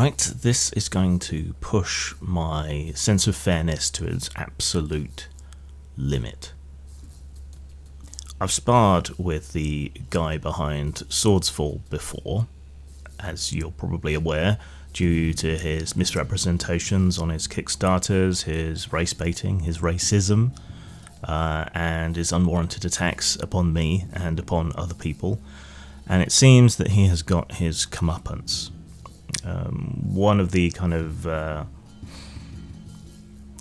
Right, this is going to push my sense of fairness to its absolute limit. I've sparred with the guy behind Swordsfall before, as you're probably aware, due to his misrepresentations on his Kickstarters, his race baiting, his racism, and his unwarranted attacks upon me and upon other people. And it seems that he has got his comeuppance. One of the kind of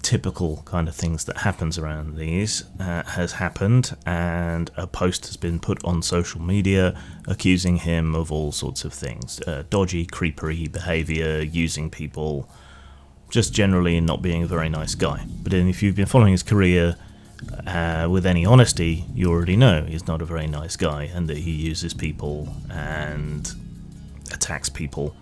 typical kind of things that happens around these has happened, and a post has been put on social media accusing him of all sorts of things. Dodgy, creepery behaviour, using people, just generally not being a very nice guy. But if you've been following his career with any honesty, you already know he's not a very nice guy, and that he uses people and attacks people.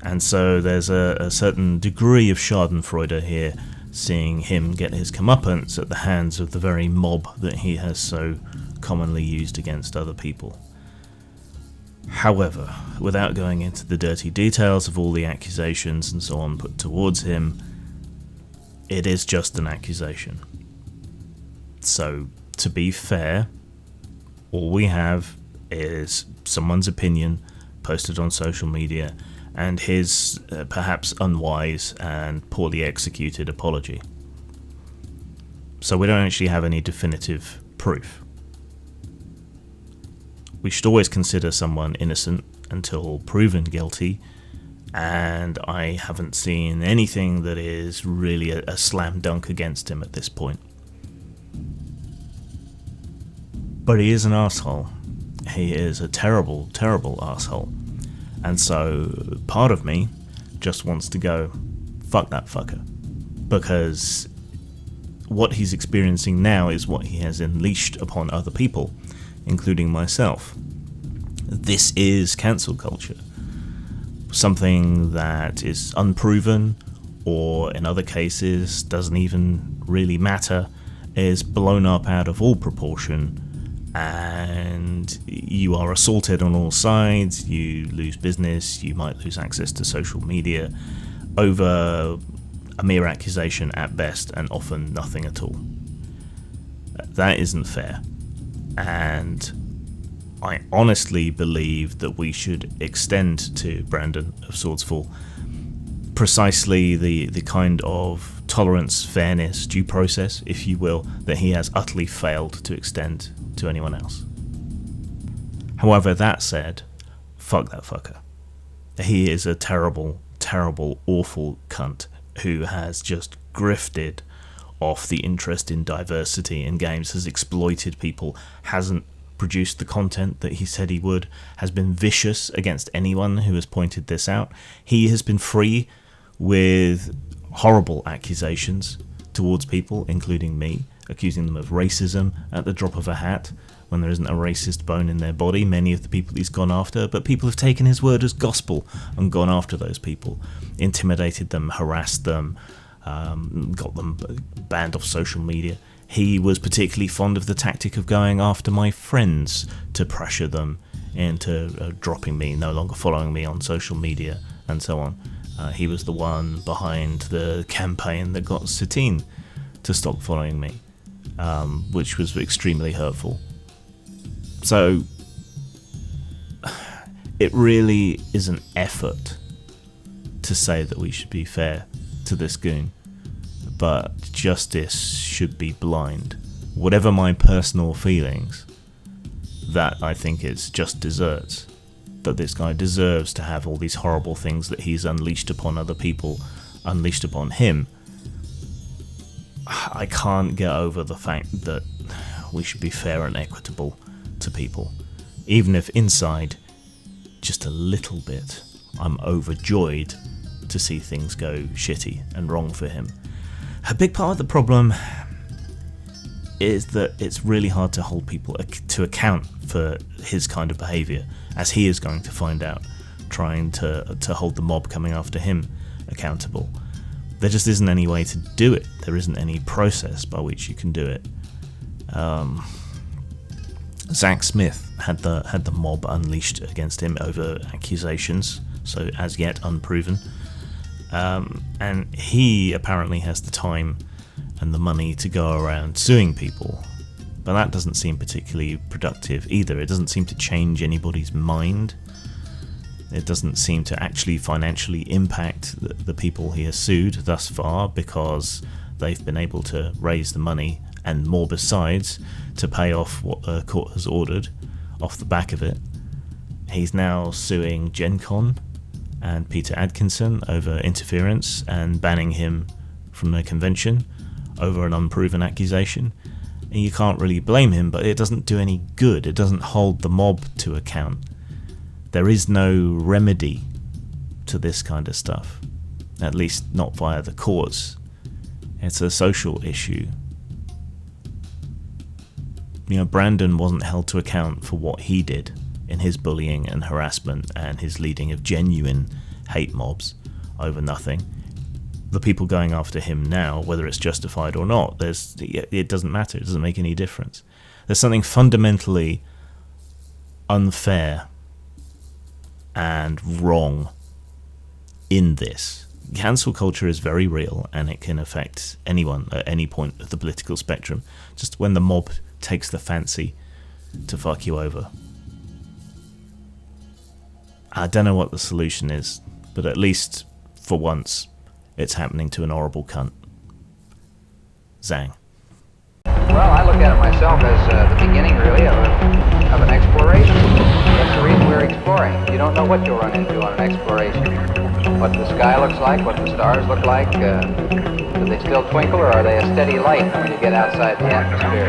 And so there's a certain degree of schadenfreude here, seeing him get his comeuppance at the hands of the very mob that he has so commonly used against other people. However, without going into the dirty details of all the accusations and so on put towards him, it is just an accusation. So, to be fair, all we have is someone's opinion posted on social media and his perhaps unwise and poorly executed apology. So we don't actually have any definitive proof. We should always consider someone innocent until proven guilty, and I haven't seen anything that is really a slam dunk against him at this point. But he is an arsehole. He is a terrible, terrible arsehole. And so part of me just wants to go, fuck that fucker. Because what he's experiencing now is what he has unleashed upon other people, including myself. This is cancel culture. Something that is unproven, or in other cases doesn't even really matter, is blown up out of all proportion, and you are assaulted on all sides, you lose business, you might lose access to social media over a mere accusation at best, and often nothing at all. That isn't fair, and I honestly believe that we should extend to Brandon of Swordsfall precisely the kind of tolerance, fairness, due process, if you will, that he has utterly failed to extend to anyone else. However, that said, fuck that fucker. He is a terrible, terrible, awful cunt who has just grifted off the interest in diversity in games, has exploited people, hasn't produced the content that he said he would, has been vicious against anyone who has pointed this out. He has been free with horrible accusations towards people, including me, accusing them of racism at the drop of a hat when there isn't a racist bone in their body, many of the people he's gone after, but people have taken his word as gospel and gone after those people, intimidated them, harassed them, got them banned off social media. He was particularly fond of the tactic of going after my friends to pressure them into dropping me, no longer following me on social media, and so on. He was the one behind the campaign that got Satine to stop following me, which was extremely hurtful. So, it really is an effort to say that we should be fair to this goon, but justice should be blind. Whatever my personal feelings, that I think is just desserts. But this guy deserves to have all these horrible things that he's unleashed upon other people, unleashed upon him. I can't get over the fact that we should be fair and equitable to people. Even if inside, just a little bit, I'm overjoyed to see things go shitty and wrong for him. A big part of the problem is that it's really hard to hold people to account for his kind of behaviour, as he is going to find out, trying to hold the mob coming after him accountable. There just isn't any way to do it. There isn't any process by which you can do it. Zach Smith had the mob unleashed against him over accusations, so as yet unproven, And he apparently has the time and the money to go around suing people. But that doesn't seem particularly productive either. It doesn't seem to change anybody's mind. It doesn't seem to actually financially impact the people he has sued thus far, because they've been able to raise the money and more besides to pay off what the court has ordered off the back of it. He's now suing Gen Con and Peter Adkinson over interference and banning him from the convention over an unproven accusation. And you can't really blame him, but it doesn't do any good. It doesn't hold the mob to account. There is no remedy to this kind of stuff, at least not via the courts. It's a social issue. You know, Brandon wasn't held to account for what he did in his bullying and harassment and his leading of genuine hate mobs over nothing. The people going after him now, whether it's justified or not, it doesn't matter. It doesn't make any difference. There's something fundamentally unfair and wrong in this. Cancel culture is very real, and it can affect anyone at any point of the political spectrum, just when the mob takes the fancy to fuck you over. I don't know what the solution is, but at least for once it's happening to an horrible cunt. Zang. Well, I look at it myself as the beginning, really, of an exploration. That's the reason we're exploring. You don't know what you'll run into on an exploration. What the sky looks like, what the stars look like. Do they still twinkle, or are they a steady light when you get outside the atmosphere?